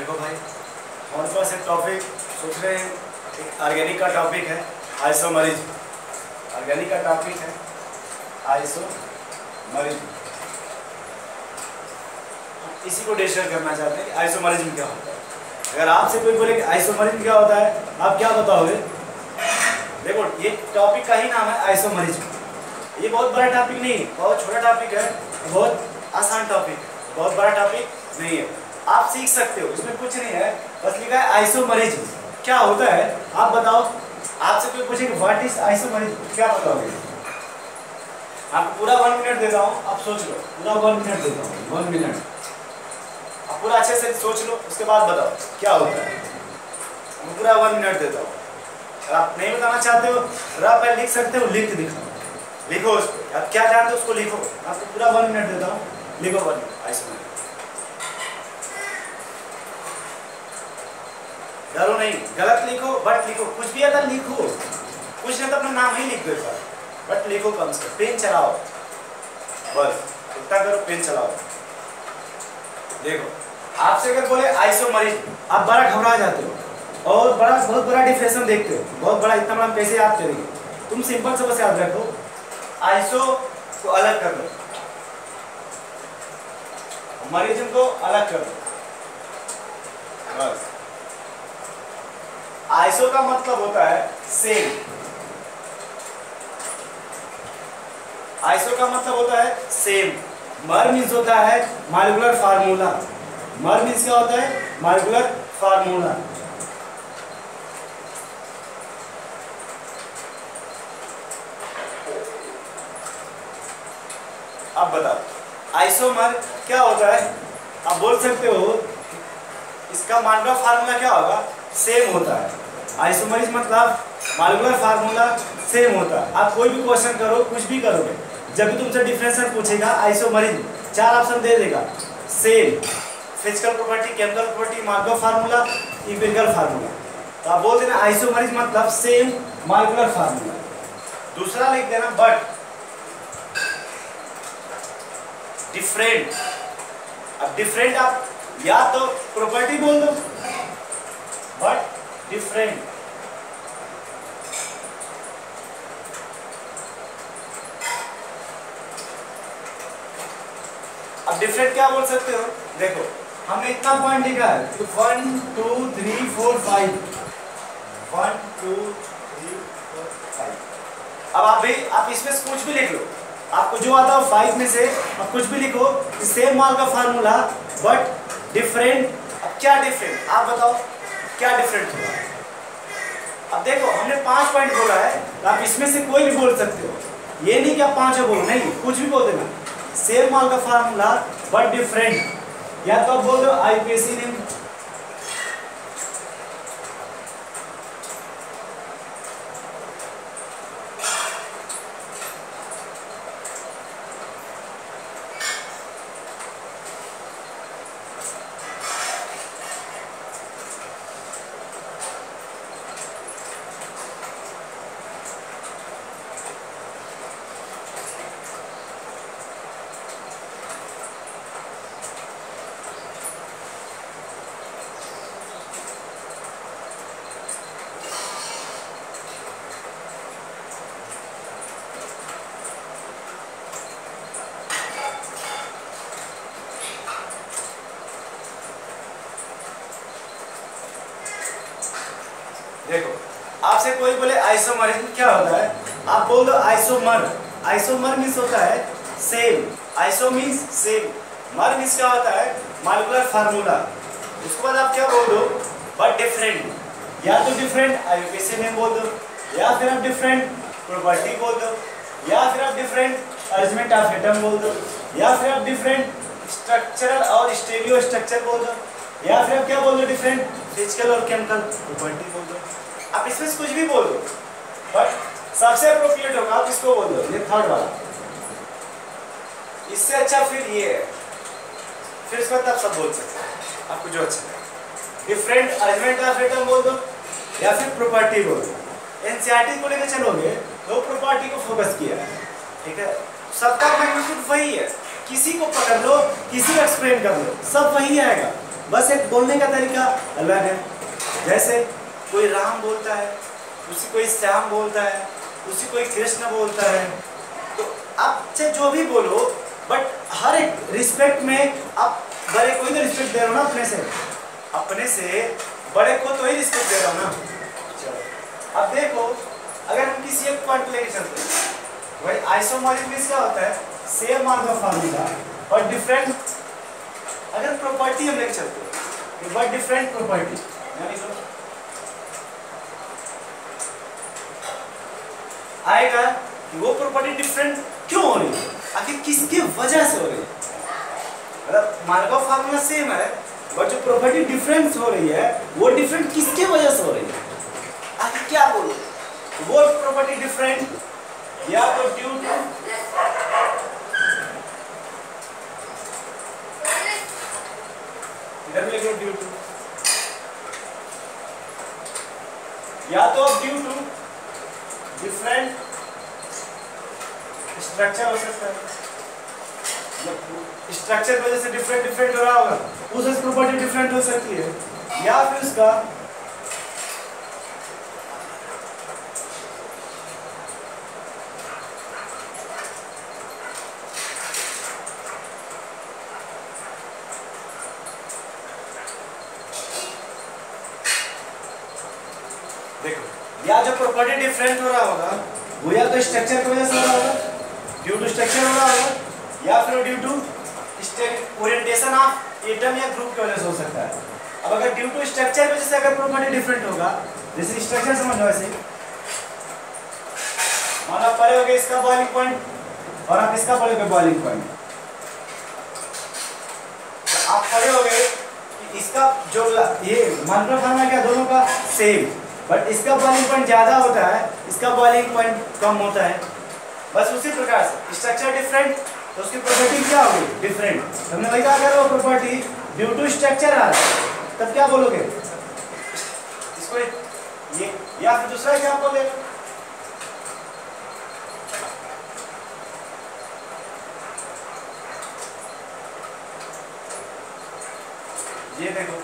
देखो भाई, हमारे पास एक टॉपिक सोच रहे हैं, एक ऑर्गेनिक का टॉपिक है आइसोमरिज्म। ऑर्गेनिक का टॉपिक है आइसोमरिज्म। इसी को डिस्कस करना चाहते हैं कि आइसोमरिज्म क्या होता है। अगर आपसे कोई बोले कि आइसोमरिज्म क्या होता है, आप क्या बताओगे? देखो, ये टॉपिक का ही नाम है आइसोमरिज्म। ये बहुत बड़ा टॉपिक नहीं, बहुत छोटा टॉपिक है, बहुत आसान टॉपिक है, बहुत बड़ा टॉपिक नहीं है। आप सीख सकते हो, इसमें कुछ नहीं है, बस लिखा है आइसोमरिज्म। क्या होता है आप बताओ। आपसे कोई पूछे कि व्हाट इज आइसोमरिज्म, क्या बताओगे? आपको पूरा 1 मिनट देता हूँ, आप सोच लो। पूरा 1 मिनट देता हूँ, 1 मिनट। आप पूरा अच्छे से सोच लो, उसके बाद बताओ क्या होता है। मैं पूरा 1 मिनट देता हूँ। अगर आप नहीं बताना चाहते हो, आप लिख सकते हो, लिख दिखाओ, लिखो उस पर। आप क्या जानते हो उसको लिखो। आपको पूरा 1 मिनट देता हूँ, लिखो 1 मिनट आइसोमरिज्म। डरो नहीं, गलत लिखो बट लिखो, कुछ भी अगर लिखो, कुछ नहीं तो अपना नाम ही लिख दो एक बार, बट लिखो कम से कम। पेन चलाओ, बस इतना करो, पेन चलाओ। देखो, आपसे अगर बोले आइसोमरिज्म, आप बड़ा घबरा जाते हो और बहुत बड़ा डिफरेंस देखते हो, बहुत बड़ा, इतना बड़ा कैसे याद करेंगे। तुम सिंपल से बस याद रखो, आइसो को अलग कर दो, मरिज्म को अलग कर दो, बस। आइसो का मतलब होता है सेम। आइसो का मतलब होता है सेम। मर मीन्स होता है मॉलिक्यूलर फार्मूला। मर मीन्स क्या होता है? Molecular formula. अब बताओ आइसोमर क्या होता है। आप बोल सकते हो इसका मॉलिक्यूलर फार्मूला क्या होगा? सेम होता है। आइसोमरिज्म मतलब मॉलिक्यूलर फार्मूला सेम होता है। आप कोई भी क्वेश्चन करो, कुछ भी करोगे, जब भी तुमसे डिफरेंशियल पूछेगा आइसोमरिज्म, 4 ऑप्शन दे देगा। Same, physical property, chemical property, molecular formula, empirical formula. तो आप बोल देना आइसोमरिज्म मतलब सेम मॉलिक्यूलर फार्मूला। दूसरा लिख देना बट डिफरेंट। अब डिफरेंट आप या तो प्रॉपर्टी बोल दो, बट डिफरेंट। अब डिफरेंट क्या बोल सकते हो? देखो, हमने इतना पॉइंट लिखा है, 1 2 3 4 5। 1 2 3 4 5। अब आप इसमें से कुछ भी लिख लो, आपको जो आता हो 5 में से आप कुछ भी लिखो। सेम माल का फार्मूला बट डिफरेंट। अब क्या डिफरेंट आप बताओ, क्या डिफरेंट होगा? अब देखो, हमने 5 पॉइंट बोला है, तो आप इसमें से कोई भी बोल सकते हो। ये नहीं कि आप 5 बोलो, नहीं, कुछ भी बोल देना। सेम माल का फार्मूला बट डिफरेंट। या तो आप बोल दो आईपीएसी नेम। देखो, आपसे कोई बोले आइसोमरिज्म क्या होता है, आप बोल दो आइसोमर। आइसोमर मीन्स होता है सेम। आइसो मीन्स सेम, मर मीन्स क्या होता है? Molecular formula. उसके बाद आप क्या बोल दो? But different. या तो डिफरेंट आईयूपीएसी नेम बोल दो, या फिर आप डिफरेंट प्रॉपर्टी बोल दो, या फिर आप डिफरेंट अरेंजमेंट ऑफ एटम बोल दो, या फिर आप डिफरेंट स्ट्रक्चरल और स्टेरियो स्ट्रक्चर बोल दो, या फिर आप क्या बोल दो? डिफरेंट फिजिकल और केमिकल प्रॉपर्टी बोल दो। आप इसमें से कुछ भी बोल दो, बट सबसे अप्रोप्रिएट होगा आप इसको बोल दो, ये थर्ड वाला। इससे अच्छा फिर ये है, फिर इसके बाद आप सब बोल सकते हैं आपको जो अच्छा लगे। डिफरेंट अरेंजमेंट ऑफ एटम बोल दो, या फिर प्रॉपर्टी बोल दो। एनसीईआरटी को लेकर चलोगे तो प्रॉपर्टी को फोकस किया है, ठीक है। सबका मैग्नीट्यूड वही है, किसी को पकड़ लो, किसी को एक्सप्लेन कर लो, सब वही आएगा। बस एक बोलने का तरीका अलग है। जैसे कोई राम बोलता है, उसी कोई श्याम बोलता है, उसी कोई कृष्ण बोलता है। तो आप चाहे जो भी बोलो, बट हर एक रिस्पेक्ट में आप बड़े को ही तो रिस्पेक्ट दे रहे हो ना, अपने से बड़े को तो ही रिस्पेक्ट दे रहा हूँ ना। चलो अब देखो, अगर हम किसी एक पॉइंट लेके चलते हैं, भाई आइसोमोरिज्म क्या होता है, सेम मार्कोव फॉर्मूला और डिफरेंट अगर प्रॉपर्टी हम लेके चलते हैं, बट डिफरेंट प्रॉपर्टी, यानी तो आएगा कि वो प्रॉपर्टी डिफरेंट क्यों हो रही है, आखिर किसकी वजह से हो रही है। मतलब मार्कोव फॉर्मूला सेम है, बट जो प्रॉपर्टी डिफरेंस हो रही है वो डिफरेंट किसकी वजह से हो रही है, आखिर क्या बोलो। वो प्रॉपर्टी डिफरेंट या तो ड्यू टू इधर में लिखो ड्यू टू, या तो ड्यू टू डिफरेंट स्ट्रक्चर हो सकता है, स्ट्रक्चर की वजह से डिफरेंट हो रहा होगा, उस प्रॉपर्टी डिफरेंट हो सकती है, या फिर उसका देखो, या जो प्रॉपर्टी डिफरेंट हो रहा होगा वो या तो स्ट्रक्चर की वजह से हो रहा होगा, ड्यू टू स्ट्रक्चर हो रहा होगा, या फिर due to orientation of atom या ग्रुप की वजह से हो सकता है। अब अगर ड्यू टू स्ट्रक्चर की वजह से अगर प्रॉपर्टी डिफरेंट होगा, जैसे स्ट्रक्चर समझो, ऐसे मान आप पढ़े होगे इसका बॉइलिंग पॉइंट और आप इसका पढ़े होगे बॉइलिंग पॉइंट, तो आप पढ़े होगे कि इसका जो ये मार्कोव फॉर्मूला क्या दोनों का सेम, बट इसका बॉइलिंग पॉइंट ज्यादा होता है, इसका बॉइलिंग पॉइंट कम होता है। बस उसी प्रकार से स्ट्रक्चर डिफरेंट तो उसकी प्रॉपर्टी क्या होगी डिफरेंट। हमने वही कहा, अगर वो प्रॉपर्टी ड्यू टू स्ट्रक्चर आ रहा है तब क्या बोलोगे इसको ये, या फिर दूसरा क्या बोलेगा, ये देखो,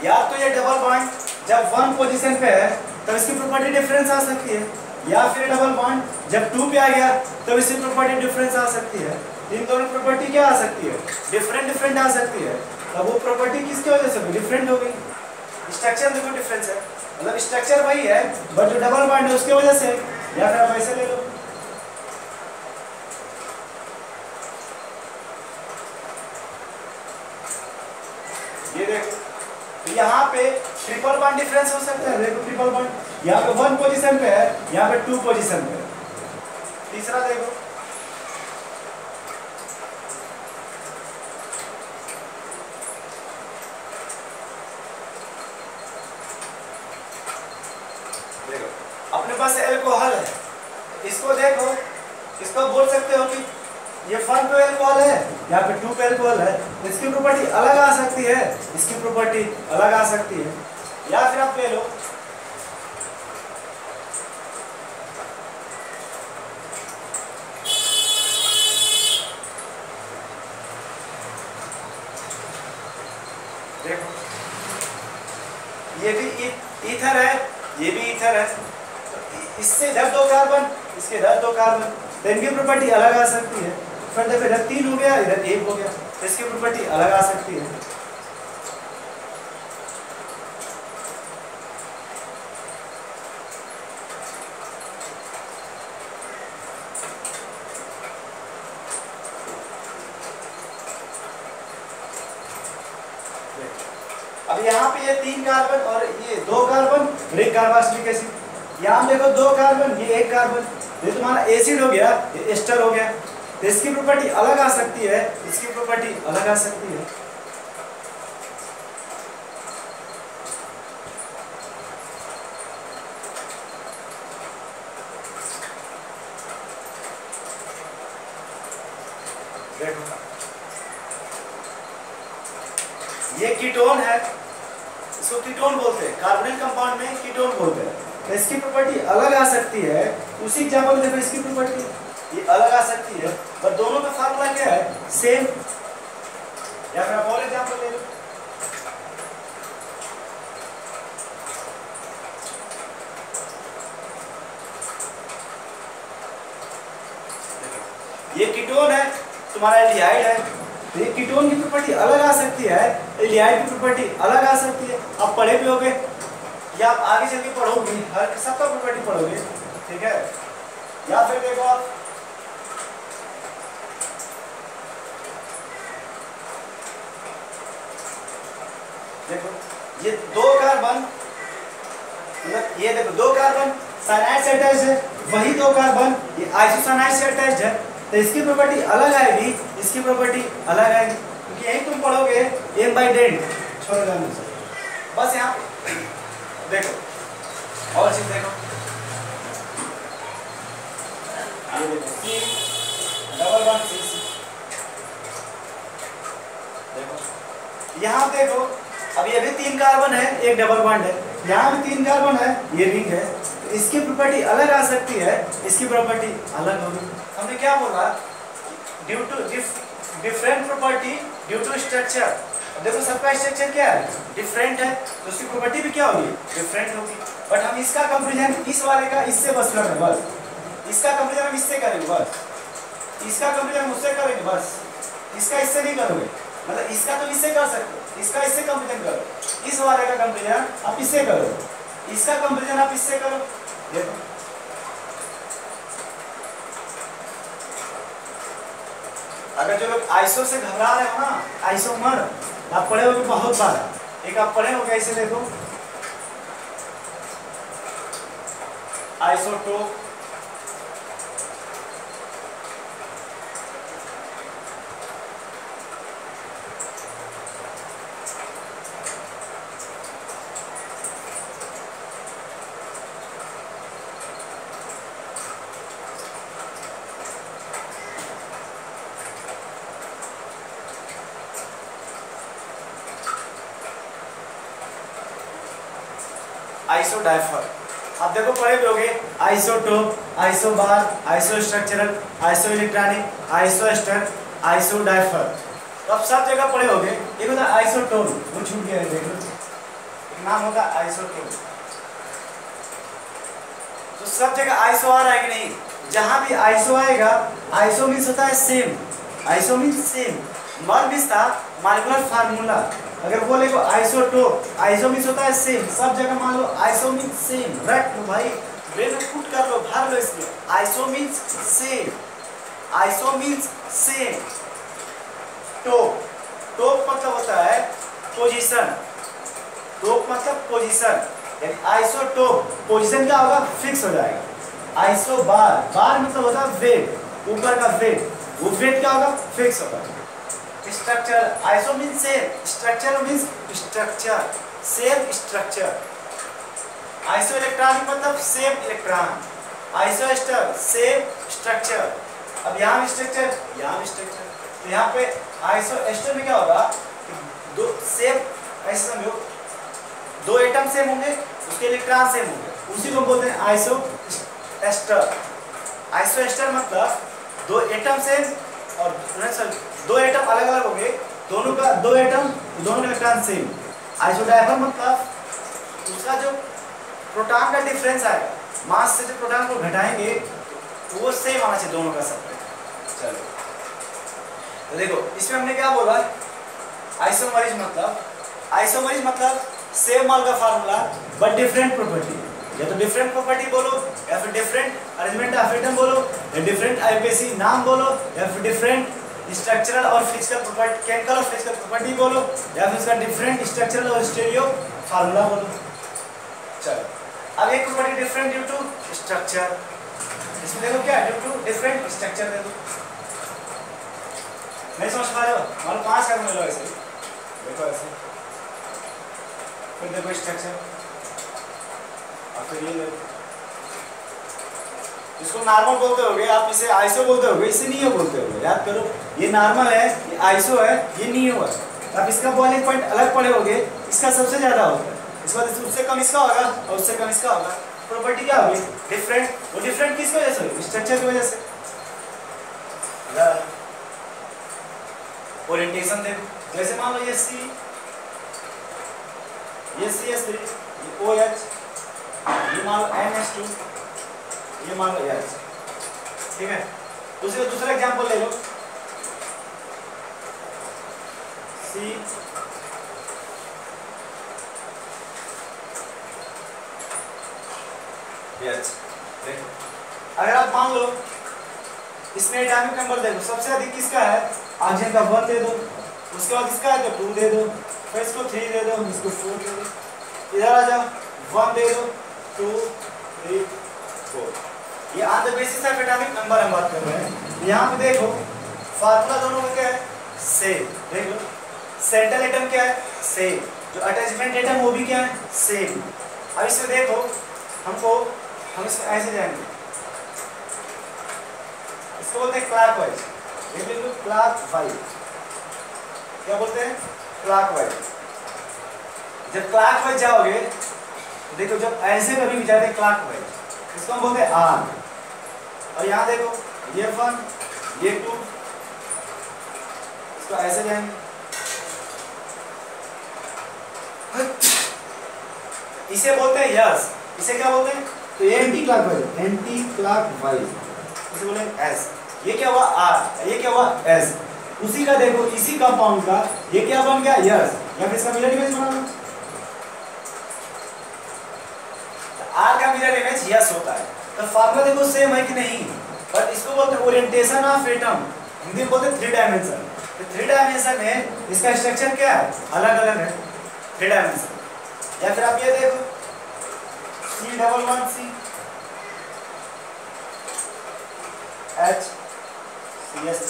या तो ये डबल बॉन्ड जब 1 पोजीशन पे है तब इसकी प्रॉपर्टी डिफरेंस आ सकती है, या फिर डबल बॉन्ड जब 2 पे आ गया तब इसकी प्रॉपर्टी डिफरेंस आ सकती है। इन दोनों प्रॉपर्टी क्या आ सकती है, डिफरेंट आ सकती है। तब वो प्रॉपर्टी किसकी वजह से डिफरेंट हो गई, स्ट्रक्चर देखो डिफरेंस है, मतलब स्ट्रक्चर वही है बट जो डबल बॉन्ड है उसकी वजह से, या फिर आप ऐसे ले लो, ये देखो, तो यहाँ पे ट्रिपल बॉन्ड डिफरेंस हो सकता है। देखो ट्रिपल बॉन्ड यहाँ पे 1 पोजीशन पे है, यहाँ पे 2 पोजीशन पे है। तीसरा देखो, अपने पास एल्कोहल है, इसको देखो, इसको बोल सकते हो कि ये 1 पे एल्कोहल है, यहाँ पे 2 पे एल्कोहल है, इसकी प्रॉपर्टी अलग आ सकती है, इसकी प्रॉपर्टी अलग आ सकती है। या फिर आप ले लो देखो, ये भी ईथर है, ये भी ईथर है, तो इससे इधर 2 कार्बन, इसके इधर 2 कार्बन, तो इनकी प्रॉपर्टी अलग आ सकती है। फिर देखो इधर 3 हो गया, इधर 1 हो गया, तो इसकी प्रॉपर्टी अलग आ सकती है। अब यहाँ पे ये 3 कार्बन और ये 2 कार्बन और 1 कार्बोक्सिलिक एसिड, यहाँ देखो 2 कार्बन, ये 1 कार्बन, ये तुम्हारा एसिड हो गया, ये एस्टर हो गया, तो इसकी प्रॉपर्टी अलग आ सकती है, इसकी प्रॉपर्टी अलग आ सकती है। देखो ये कीटोन है, इसको कीटोन बोलते हैं, कार्बोनिल कंपाउंड में कीटोन बोलते हैं, तो इसकी प्रॉपर्टी अलग आ सकती है। उसी एग्जांपल देखो, इसकी प्रॉपर्टी ये अलग आ सकती है, पर दोनों का फार्मूला क्या है सेम। या फिर आप और एग्जांपल ले लो, ये कीटोन है, तुम्हारा एल्डिहाइड है, तो ये कीटोन की प्रॉपर्टी अलग आ सकती है, एल्डिहाइड की प्रॉपर्टी अलग आ सकती है। आप पढ़े भी होगे या आप आगे चल के पढ़ोगे, हर सबका प्रॉपर्टी पढ़ोगे, ठीक है। या फिर देखो आप देखो ये दो कार्बन, मतलब ये देखो दो कार्बन साइनाइड से अटैच है, वही दो कार्बन ये आइसोसाइनाइड से अटैच है, तो इसकी प्रॉपर्टी अलग आएगी, इसकी प्रॉपर्टी अलग आएगी, क्योंकि यही तुम पढ़ोगे m by डेंट छोड़ देना बस। यहाँ देखो और चीज देखो, ये देखो C डबल बॉन्ड C, देखो यहाँ देखो, अब ये भी 3 कार्बन है, एक डबल बॉन्ड है, यहाँ भी 3 कार्बन है, ये रिंग है, तो इसकी प्रॉपर्टी अलग आ सकती है, इसकी प्रॉपर्टी अलग होगी। हमने क्या बोला, due to different property due to structure. देखो सबका स्ट्रक्चर क्या है, डिफरेंट है, तो उसकी प्रॉपर्टी भी क्या होगी, डिफरेंट होगी। बट हम इसका कंपेरिजन इस वाले का इससे बस कर रहे हैं, बस इसका कंपेरिजन हम इससे करेंगे, बस इसका कंपेरिजन उससे करेंगे, बस इसका इससे नहीं करोगे, मतलब इसका तो इससे कर सकते हो, इसका इससे कंपेरिजन करो, इस वाले का कंपेरिजन आप इससे करो, इसका कंपेरिजन आप इससे करो। देखो अगर जो लोग आइसो से घबरा रहे हो ना, आइसोमर आप पढ़े होगे बहुत बार, एक आप पढ़े होगे ऐसे, देखो आइसोटोप, आइसोडाइफर। आप देखो पढ़े भी होगे, आइसोटोप, आइसोबार, आइसोस्ट्रक्चरल, आइसो इलेक्ट्रॉनिक, आइसोएस्टर, आइसोडाइफर, तो आप सब जगह पढ़े होगे। एक होता है आइसोटोन, वो छूट गया है, देखो एक नाम होता है आइसोटोन। तो सब जगह आइसो आ रहा है कि नहीं, जहां भी आइसो आएगा, आइसो मीन्स होता है सेम, आइसो मीन्स सेम, मर मीन्स था मॉलिक्यूलर फार्मूला। अगर बोले को आइसोटोप, आइसो मीन्स होता है सेम, सब जगह मान लो आइसो मीन्स सेम, रट लो भाई, ब्रेन में पुट कर लो, भर लो इसमें, iso means same, iso means same. टोप, टोप मतलब होता है पोजीशन, टोप मतलब पोजीशन, यानी आइसोटोप पोजीशन क्या होगा, फिक्स हो जाएगा। आइसोबार, बार मतलब होता है वेट, ऊपर का वेट, वो वेट क्या होगा, फिक्स होगा। Structure, iso means same, structure means structure, same structure. Iso electronic मतलब same electron, iso ester same structure. अब यहाँ भी स्ट्रक्चर, यहाँ भी स्ट्रक्चर, तो यहाँ पे आइसो एस्टर में क्या होगा, दो सेम, ऐसे समझो दो एटम सेम होंगे, उसके इलेक्ट्रॉन सेम होंगे, उसी को बोलते हैं आइसो एस्टर। आइसो एस्टर मतलब दो एटम सेम और दो एटम अलग अलग होंगे, दोनों का दो एटम, दोनों का इलेक्ट्रॉन सेम। आइसोडाइफर मतलब उसका जो प्रोटॉन का डिफरेंस आएगा, मास से जो प्रोटॉन को घटाएंगे तो वो सेम आना चाहिए दोनों का सब। चलो तो देखो इसमें हमने क्या बोला, आइसोमरिज मतलब सेम माल का फार्मूला बट डिफरेंट प्रॉपर्टी, या तो डिफरेंट प्रॉपर्टी बोलो, या फिर डिफरेंट अरेंजमेंट ऑफ एटम बोलो, या डिफरेंट आईपीसी नाम बोलो, या फिर डिफरेंट स्ट्रक्चरल और फिजिकल प्रॉपर्टी, केमिकल और फिजिकल प्रॉपर्टी बोलो, या फिर उसका डिफरेंट स्ट्रक्चरल और स्टीरियो फार्मूला बोलो। चलो अब एक property different due to structure, इसमें देखो क्या ड्यू टू डिफरेंट स्ट्रक्चर देखो, नहीं समझ पा रहे हो, मान लो 5 कार्बन ले लो ऐसे, देखो ऐसे, फिर देखो स्ट्रक्चर, और फिर ये देखो, इसको नॉर्मल बोलते होगे आप, इसे आइसो बोलते होगे, इसे नियो बोलते होगे, याद करो ये नॉर्मल है, ये आइसो है, ये नियो है। अब इसका बॉइलिंग पॉइंट अलग पड़े होगे, इसका सबसे ज्यादा होगा, इसके बाद उससे कम इसका होगा और उससे कम इसका होगा। प्रॉपर्टी क्या होगी, डिफरेंट, वो डिफरेंट किस वजह से, स्ट्रक्चर की वजह से। ओरिएंटेशन देखो, जैसे मान लो ये C, ये CH3, ये OH, ये मान लो NH2, ये मान लो H, ठीक है। दूसरा एग्जांपल ले लो, सी एच। देखो अगर आप मान लो इसमें एटॉमिक नंबर देखो, सबसे अधिक किसका है, ऑक्सीजन का 1 दे दो, उसके बाद इसका है तो 2 दे दो, फिर इसको 3 दे दो, इसको 4 दे दो, इधर आ जाओ 1 दे दो, 2 3 4। ये on the basis of atomic number हम बात कर रहे हैं। यहाँ पे देखो फार्मूला दोनों का क्या है, सेम। देख लो सेंट्रल एटम क्या है, सेम, जो अटैचमेंट एटम वो भी क्या है, सेम। अब इसमें देखो हम इसमें ऐसे जाएंगे, इसको बोलते हैं क्लॉकवाइज। देख लो क्लॉकवाइज, क्या बोलते हैं, क्लॉकवाइज। जब क्लॉकवाइज जाओगे तो देखो, जब ऐसे कभी भी जाते हैं क्लॉकवाइज, इसको हम बोलते हैं आर। और यहाँ देखो ये 1 ये 2, इसको ऐसे जाएंगे, इसे बोलते हैं यस। इसे क्या बोलते हैं, तो एंटी क्लॉकवाइज, एंटी क्लॉकवाइज इसे बोले एस। ये क्या हुआ आर, ये क्या हुआ एस। उसी का देखो, इसी कंपाउंड का ये क्या बन गया यस, या फिर इसका मिरर इमेज बना लो। आर का मिरर इमेज यस होता है। तो फार्मूला देखो सेम है कि नहीं, बट इसको बोलते हैं ओरिएंटेशन ऑफ एटम, हिंदी में बोलते हैं 3 डायमेंशन। तो 3 डायमेंशन में इसका स्ट्रक्चर क्या है, अलग अलग है 3 डायमेंशन। या फिर आप ये देखो C11C H CS3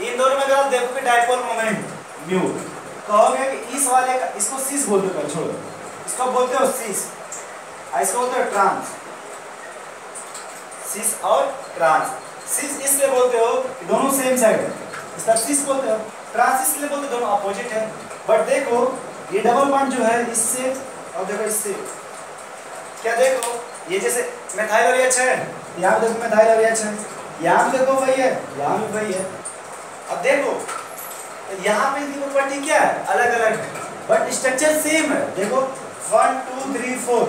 इन दोनों में अगर आप देखोगे डाइपोल मोमेंट म्यू, कहोगे कि इस वाले का, इसको सिस बोलते हो, छोड़ो इसको बोलते हो सिस, इसको बोलते हो ट्रांस। सिस और ट्रांस, सिस इसलिए बोलते हो कि दोनों सेम साइड है, इसका सिस बोलते हो। ट्रांस इसलिए बोलते हो दोनों अपोजिट है। बट देखो ये डबल बॉन्ड जो है इससे और देखो इससे, क्या देखो ये जैसे मेथाइल और एच है, यहाँ देखो मेथाइल और एच है, यहाँ देखो वही है, यहाँ भी वही है। अब देखो यहाँ पे इनकी प्रॉपर्टी क्या है, अलग अलग है, बट स्ट्रक्चर सेम है। देखो 1 2 3 4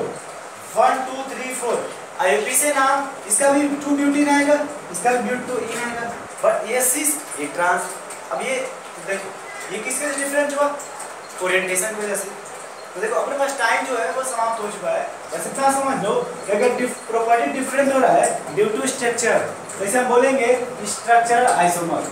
1 2 3 4 आईपी से नाम, इसका भी 2 ब्यूटीन आएगा, इसका भी ब्यूटीन आएगा, बट ये सिस ये ट्रांस। अब ये देखो ये किसके से डिफरेंट हुआ, ओरिएंटेशन की वजह से। तो देखो अपने पास टाइम जो है वो समाप्त हो चुका है। बस इतना समझ लो कि अगर प्रॉपर्टी डिफरेंट हो रहा है ड्यू टू स्ट्रक्चर, जैसे हम बोलेंगे स्ट्रक्चरल आइसोमर।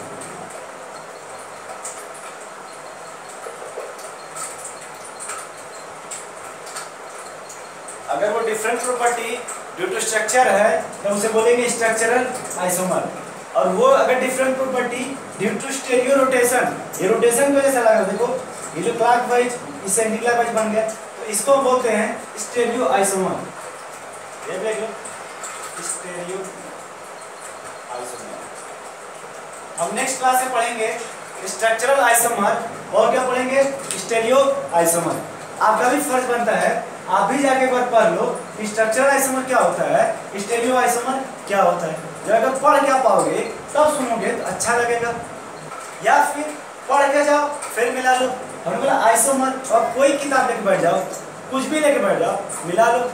अगर वो different property due to structure है तो उसे बोलेंगे स्ट्रक्चरल आइसोमर। और वो अगर different property due to stereo rotation, ये रोटेशन की वजह से लगा, देखो ये जो क्लॉकवाइज इस एंटी क्लॉकवाइज बन गया, तो इसको हम बोलते हैं स्टेरियो आइसोमर। ये देख लो स्टेरियो आइसोमर। हम नेक्स्ट क्लास में पढ़ेंगे स्ट्रक्चरल आइसोमर और क्या पढ़ेंगे, स्टेरियो आइसोमर। आपका भी फर्ज बनता है आप भी जाके एक बार पढ़ लो कि स्ट्रक्चरल आइसोमर क्या होता है, स्टेरियो आइसोमर क्या होता है। जब अगर पढ़ क्या पाओगे तब सुनोगे तो अच्छा लगेगा, या फिर पढ़ के जाओ फिर मिला लो। हमने बोला आइसोमर, और कोई किताब लेके बैठ जाओ, कुछ भी लेके बैठ जाओ, मिला लो।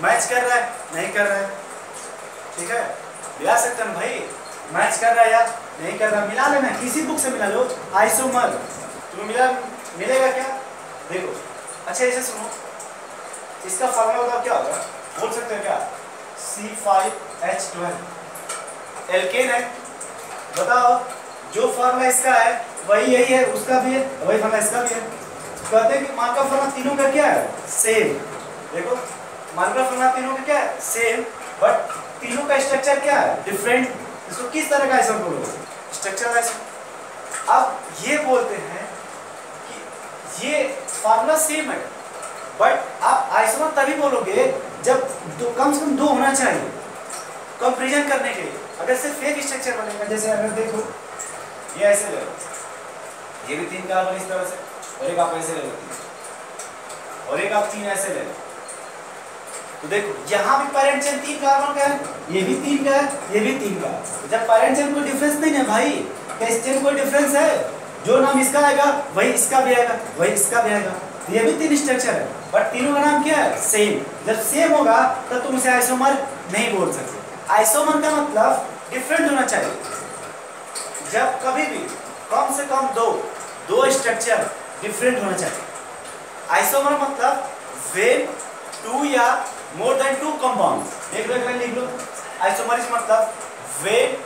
मैच कर रहा है नहीं कर रहा है, ठीक है मिला सकते हैं भाई, मैच कर रहा है या नहीं कर रहा, मिला लेना, किसी बुक से मिला लो आइसोमर, तुम्हें मिलेगा क्या। देखो अच्छा इसे सुनो, इसका फॉर्मूला बताओ क्या होगा, बोल सकते हैं क्या, C5H12 एल्केन है। बताओ जो फॉर्मूला इसका है वही यही है, उसका भी है, वही फॉर्मूला इसका भी है। कहते हैं कि मार्कर फॉर्मूला तीनों का क्या है, सेम। देखो मार्कर फॉर्मूला तीनों का क्या है, सेम, बट तीनों का स्ट्रक्चर क्या है, डिफरेंट। इसको किस तरह का आइसोमर बोलोगे, स्ट्रक्चर आइसोमर। अब ये बोलते हैं कि ये फॉर्मूला सेम है, बट आप आइसोमर तभी बोलोगे जब कम से कम 2 होना चाहिए कंपैरिजन करने के लिए। अगर सिर्फ एक स्ट्रक्चर बनेगा, जैसे अगर देखो ये ऐसे ले लो, ये भी 3 कार्बन इस तरह से, और एक आप ऐसे ले लो 3, और एक आप 3 ऐसे ले लो, तो देखो यहाँ भी पैरेंट चेन 3 कार्बन का है, ये भी 3 का है, ये भी 3 का है। जब पैरेंट चेन कोई डिफरेंस नहीं है भाई, क्या इस चेन कोई डिफरेंस है? जो नाम इसका आएगा वही इसका भी आएगा, वही इसका भी आएगा। तो ये भी 3 स्ट्रक्चर है, बट तीनों का नाम क्या है? सेम। जब सेम होगा तब तुम उसे आइसोमर नहीं बोल सकते। आइसोमर का मतलब डिफरेंट होना चाहिए। जब कभी भी कम से कम दो स्ट्रक्चर डिफरेंट होना चाहिए। आइसोमर मतलब व्हेन 2 या मोर देन 2 कंपाउंड। एक लाइन लिख लो। आइसोमरिज्म मतलब when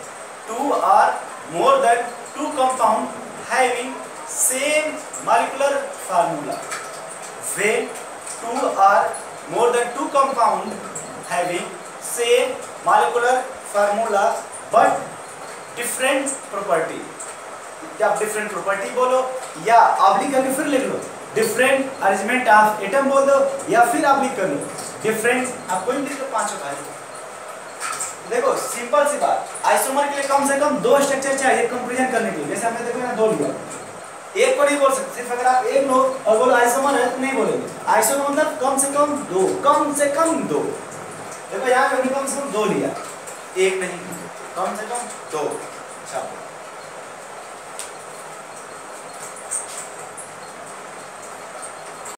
2 or more than 2 compound having same molecular formula. When 2 or more than 2 compound having same molecular formula but different property. या डिफरेंट प्रॉपर्टी बोलो या ऑब्लिक करके फिर लिख लो, डिफरेंट अरेंजमेंट ऑफ एटम बोल दो या फिर ऑब्लिक कर लो, डिफरेंट। आप कोई लिख लो पांचों का। देखो सिंपल सी बात, आइसोमर के लिए कम से कम 2 स्ट्रक्चर चाहिए कंपैरिजन करने के लिए। जैसे हमने देखो ना 2 लिया, एक को नहीं बोल सकते। सिर्फ अगर आप एक लो और बोलो आइसोमर है तो नहीं बोलेंगे। आइसोमर मतलब कम से कम 2, कम से कम 2। देखो यहाँ हमने कम से कम 2 लिया, एक नहीं, कम से कम 2। अच्छा